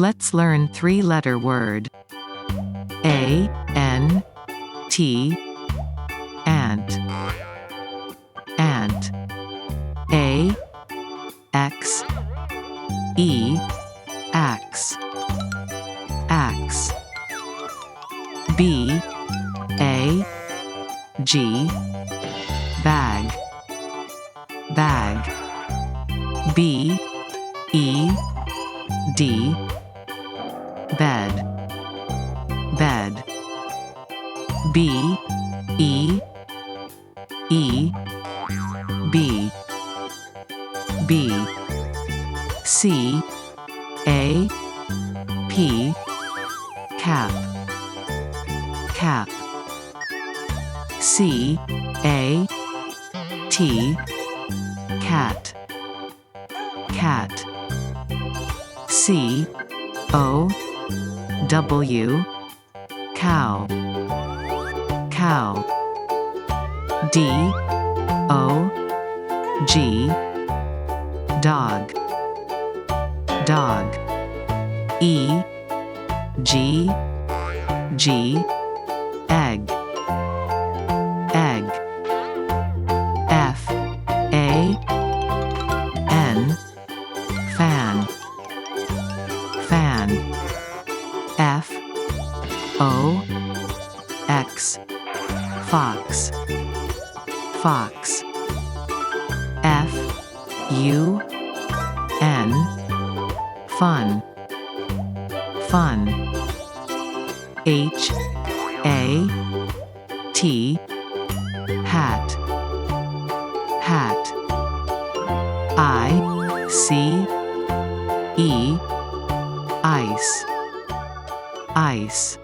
Let's learn three-letter word. A, N, T, ant. Ant. A, X, E, axe. Axe. B, A, G, bag. Bag. B, E, D, bed. Bed. B, E, E, B. B. C, A, P, cap. Cap. C, A, T, cat. Cat. C, O, W, cow. Cow. D, O, G, dog. Dog. E, G, G, egg. Egg. F, A, N, fan. Fan. F, O, X, fox. Fox. F, U, N, fun. Fun. H, A, T, hat. Hat. I, C, E, ice. Ice.